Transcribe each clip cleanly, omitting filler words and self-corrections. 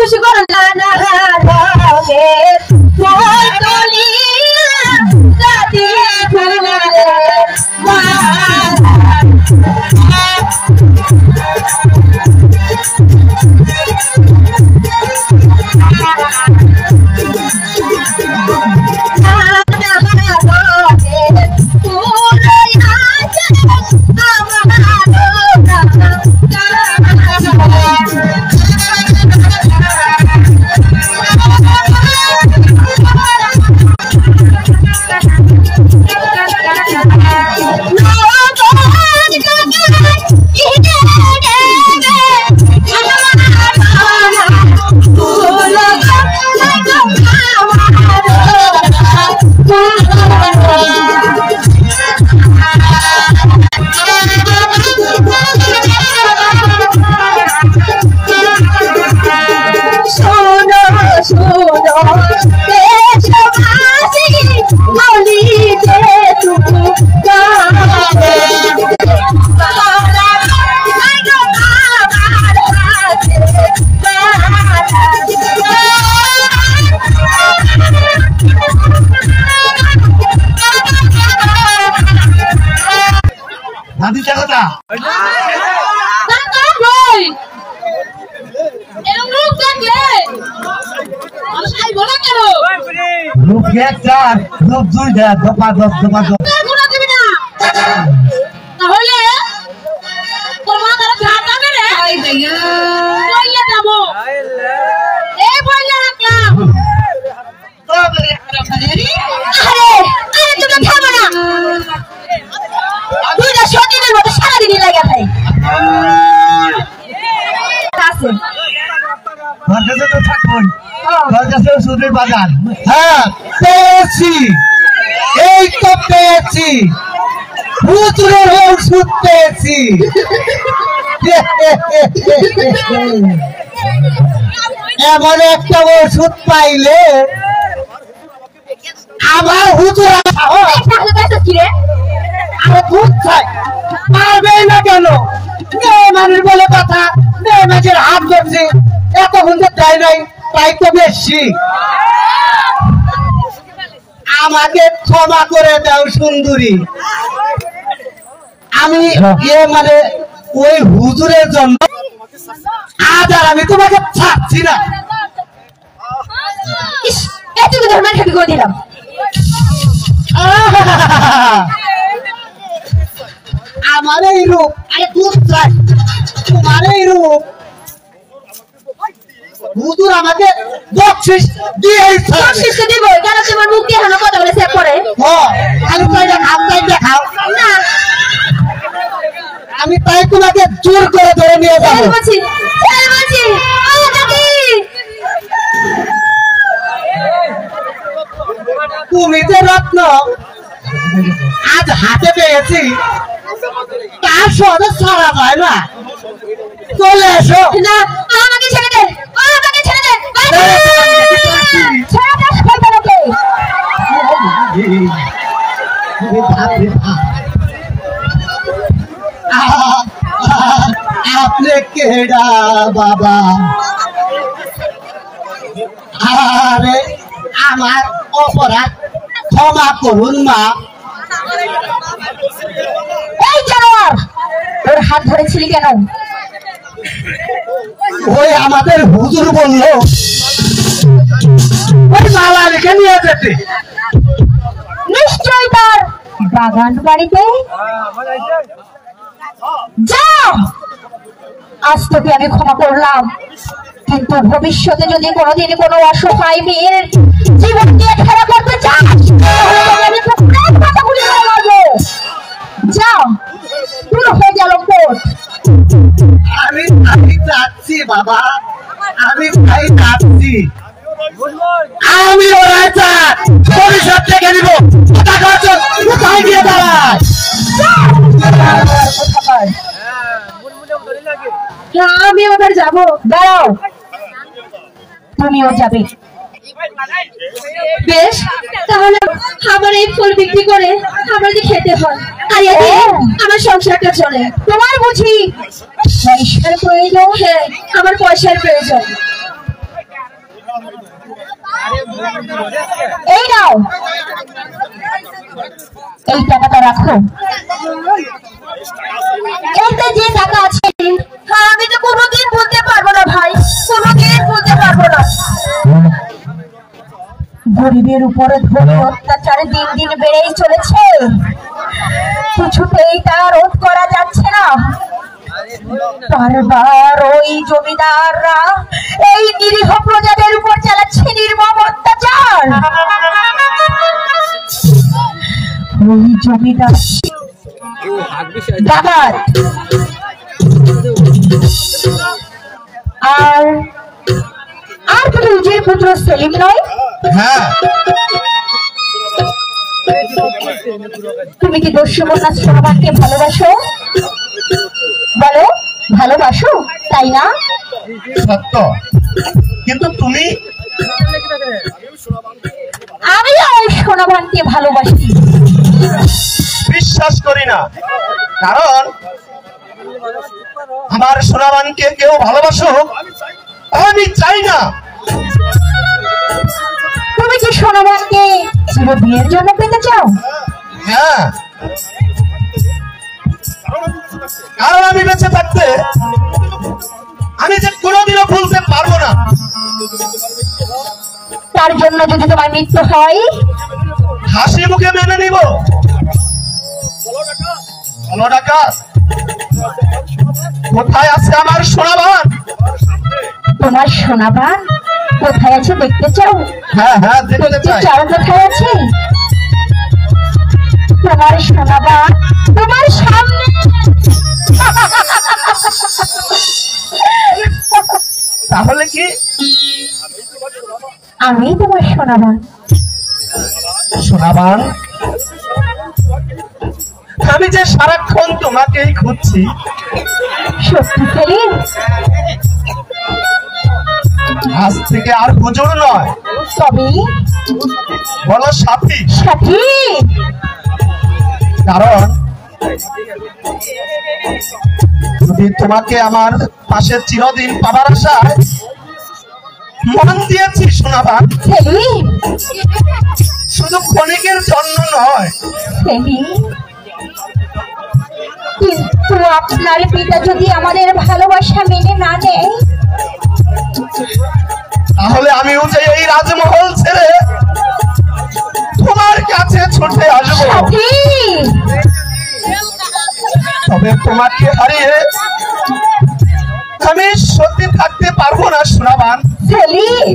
খুশি করো না না রঙে মোর তুলিয়া রাতে ফুলে বাগান হ্যাঁ পেয়েছি এই তো পেয়েছি হুজুরের ওষুধ পেয়েছি এমন একটা ওষুধ পাইলে আমার হুজুর দুধ চাই পারবে না কেন মেয়ে মানুষ বলে কথা মেয়ে মাঝের হাত ধরছে এত হুজুর দেয় নাই তাই তো বেশি আমাকে ক্ষমা করে দাও সুন্দরী আমি মানে ওই হুজুরের জন্য আজ আর আমি তোমাকে ছাড়ছি না আমার এই রূপ আরে দুধ চাই তোমার এই রূপ হুজুর আমাকে বকশিশ দিয়েছে বকশিশ দিব কেন তোমার মুখ দিয়ে হানো কথা বলে সে পড়ে হ্যাঁ খালি কয়টা খাও না আমি তাই তোমাকে জোর করে ধরে নিয়ে যাব বলছি ও দাদি তুমি যে রত্ন আজ হাতে পেয়েছি তার সাথে ছাড়া যায় না চলে এসো না আমাকে ছেড়ে দে আমাকে ছেড়ে দে ছেড়ে দে আপনি কেডা বাবা আরে আমার অপরাধ ক্ষমা করুন মা এই জানোয়ার তোর হাত ধরেছিলি কেন ওই আমাদের হুজুর বললো ওই মালা রেখে নিয়ে যেতে নিশ্চয়ই তার বাগান বাড়িতে যাও আজ তোকে আমি ক্ষমা করলাম কিন্তু ভবিষ্যতে যদি কোনোদিন কোনো অসহায় মেয়ের জীবন দিয়ে খেলা করতে চাস আমি খুব কথা বলে মারবো যাও দূর হয়ে গেল কোট আমি যাচ্ছি বাবা আমি তাই যাচ্ছি আমি ওরা চাঁদ পরিষদ থেকে নিব কোথায় গিয়ে দাঁড়ায় আমি ওদের যাবো দাঁড়াও তুমিও যাবে বেশ তাহলে আমার এই ফুল বিক্রি করে আমাকে খেতে হয় আর এতে আমার সংসারটা চলে তোমার বুঝি পয়সার প্রয়োজন হ্যাঁ আমার পয়সার প্রয়োজন এই নাও, এই টাকাটা রাখো। এতে যে টাকা আছে আমি তো কোনোদিন বলতে পারবো না ভাই, কোনোদিন বলতে পারবো না। গরিবের উপরে ধনী অত্যাচার দিন দিন বেড়েই চলেছে, কিছুতেই তা রোধ করা যাচ্ছে না। বারবার ওই জমিদাররা এই নিরীহ প্রজাদের উপর চালাচ্ছে নির্মম অত্যাচার। ওই জমিদার ডাকাত আর তুমি নিজের পুত্র সেলিম নয়? হ্যাঁ, তুমি কি দস্যুকন্যা সোনাবানকে ভালোবাসো? বলো, ভালোবাসো তাই না? সত্য, কিন্তু তুমি? আমি ওই সোনাবানকে ভালোবাসি। বিশ্বাস করি না, কারণ আমার সোনাবানকে কেউ ভালোবাসুক আমি চাই না। তুমি কি সোনাবানকে চির বিয়ের জন্য পেতে চাও? হ্যাঁ, কারণ আমি বেঁচে থাকতে আমি যে কোনোদিনও ভুলতে পারবো না। তার জন্য যদি তোমার মৃত্যু হয়, হাসি মুখে মেনে নিব। বলো ডাকাত, কোথায় আছে আমার সোনাবান? তোমার সোনাবান কোথায় আছে দেখতে চাও? হ্যাঁ হ্যাঁ, দেখতে দেখতে চাই। চাও কোথায় আছে? তোমার সোনাবান তোমার সামনে। তাহলে কি আমি তোমার সোনাবান? সোনাবান, আমি যে সারাক্ষণ তোমাকেই খুঁজছি। সত্যি সেলিম? আজ থেকে আর হুজুর নয়, তবে বলো সাথী। সাথী, কারণ যদি তোমাকে আমার পাশে চিরদিন পাবার আশায় মন দিয়েছি সোনাবান, সেলিম, শুধু ক্ষণিকের জন্য নয়। সেলিম, কিন্তু আপনার পিতা যদি আমাদের ভালোবাসা মেনে না নেয়, তাহলে আমিও যে এই রাজমহল ছেড়ে তোমার কাছে ছুটে আসবো। সাথী, তবে তোমাকে হারিয়ে আমি সত্যি থাকতে পারবো না সোনাবান। সেলিম,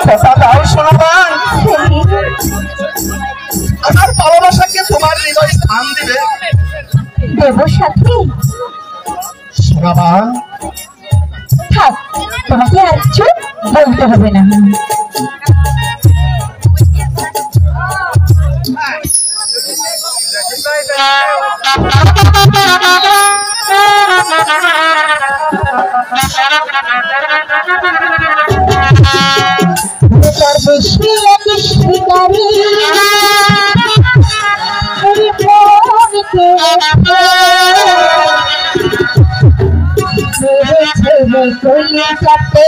কথা দাও সোনাবান, সেলিম, আমার ভালোবাসাকে তোমার হৃদয় স্থান দিবে। দেব সাথী। সোনাবান, থাক, তোমাকে আর কিছু বলতে হবে না। বেশি এক শিকারী মেরে ছেলে কইলে চাপতে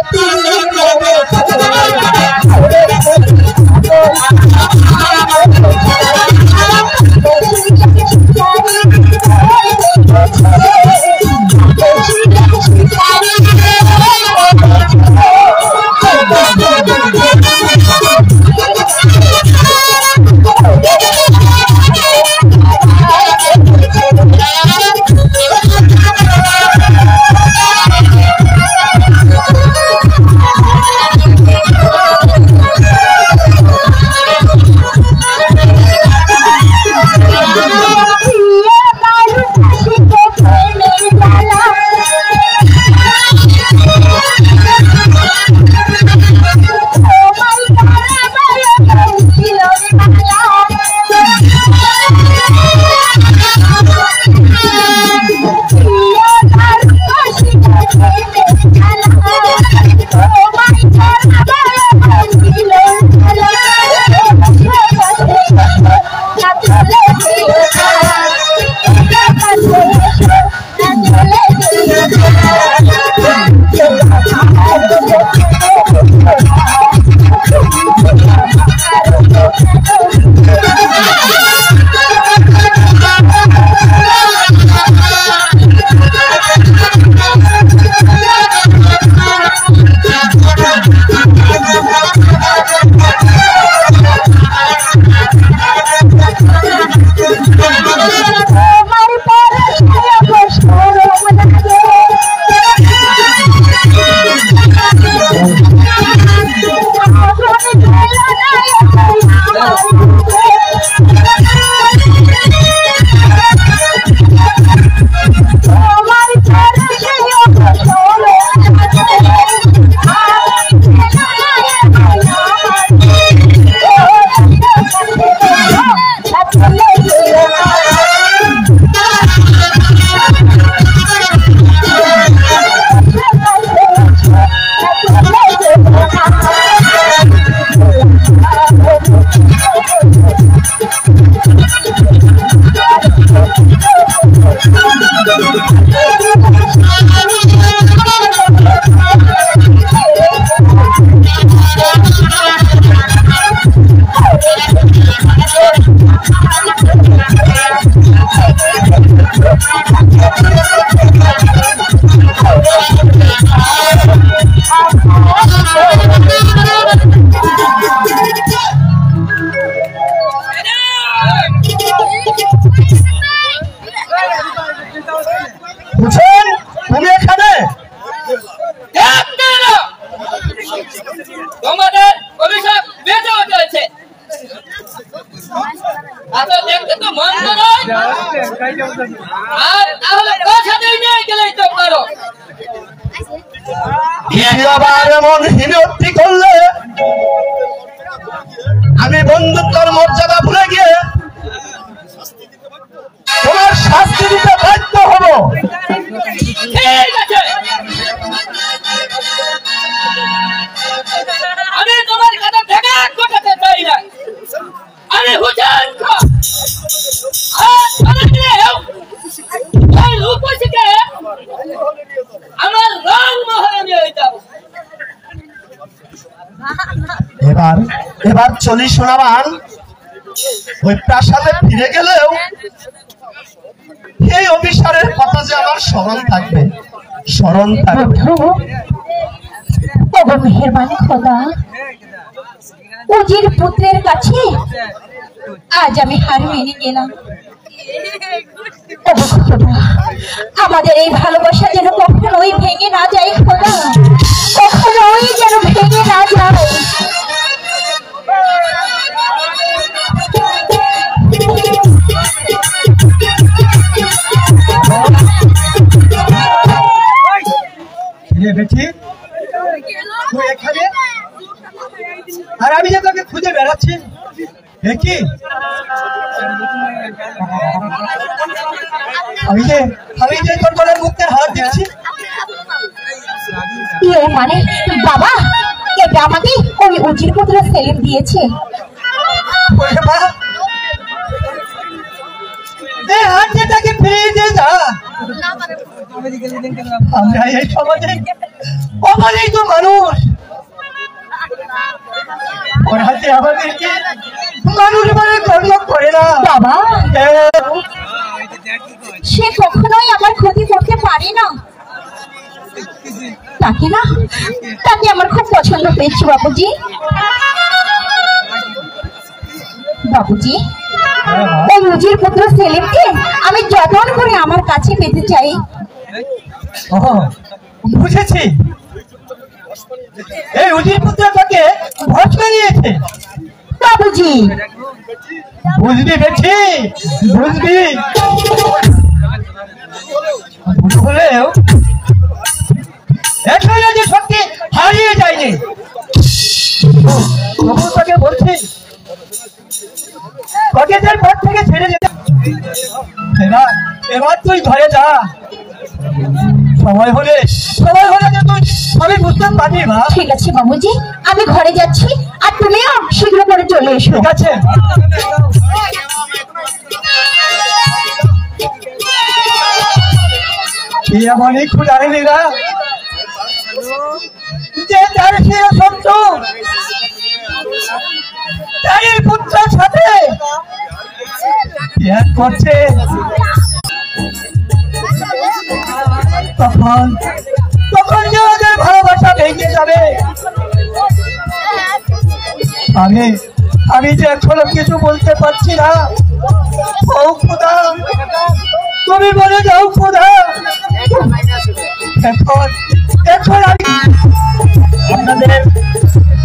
আর তাহলে কথাতেই নিয়ে গেলেই তো পারো। আবার এমন হিনতি করলে আমি বন্ধুত্বর মর্যাদা ভুলে গিয়ে তোমার শাস্তি দিতে বাধ্য হব। ঠিক আছে, আমি তোমার কথা থেকে কোটাতে চাই না। আমি হুজুর আমার রং মহলে নিয়ে যাব। এবার চলি শোনাবান। ওই প্রাসাদে ফিরে গেলেও এই অভিসারের কথা যে আমার স্মরণ থাকবে, স্মরণ থাকবে। মেহেরবানি খোদা, উজির পুত্রের কাছে আজ আমি হার মেনে গেলাম। খোদা, আমাদের এই ভালোবাসা যেন কখনোই ভেঙে না যায় খোদা, কখনোই যেন ভেঙে না যায়। তুই এখানে আর আমি যে তোকে খুঁজে বেড়াচ্ছি, দেখি আমি যে তোর বলে মুক্তের হাত দিচ্ছি। মানে বাবা, এটা আমাকে ওই উজির পুত্র সেলিম দিয়েছে। হাত যেটাকে ফিরিয়ে দিয়ে যা। আমরা এই সমাজে অনেক তো মানুষ, ওর হাতে আমাদেরকে মানুষ বলে গণ্য করে না। বাবা, সে কখনোই আমার ক্ষতি করতে পারে না। তাকে আমার খুব পছন্দ হয়েছে বাবুজি। বাবুজি, ওই উজির পুত্র সেলিমকে আমি যতন করে আমার কাছে পেতে চাই। বুঝেছি, এই উজির পুত্র তাকে ভস্ম নিয়েছে। বাবুজি, বুঝবি বেঠি, বুঝবি হলেও এখনো যে সত্যি হারিয়ে যায়নি। তবু তাকে বলছি ককেটের পর থেকে ছেড়ে যেতে। এবার তুই ঘরে যা, সময় হলে যে তুই সবই বুঝতে পারবি। মা, ঠিক আছে বাবুজি, আমি ঘরে যাচ্ছি, আর তুমিও শীঘ্র করে চলে এসো। ঠিক আছে। এমনই খুঁজারেনি না যে তার সে শত্রু তার পুত্রের সাথে করছে, তখন যে ওদের ভালোবাসা ভেঙে যাবে। আমি যে এখনো কিছু বলতে পারছি না। ও খোদা, তুমি বলে যাও খোদা। এখন আপনাদের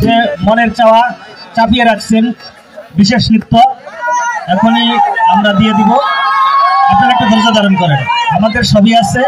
যে মনের চাওয়া চাপিয়ে রাখছেন বিশেষ নৃত্য এখনই আমরা দিয়ে দিব। আপনারা একটা ধৈর্য ধারণ করেন, আমাদের সবই আছে।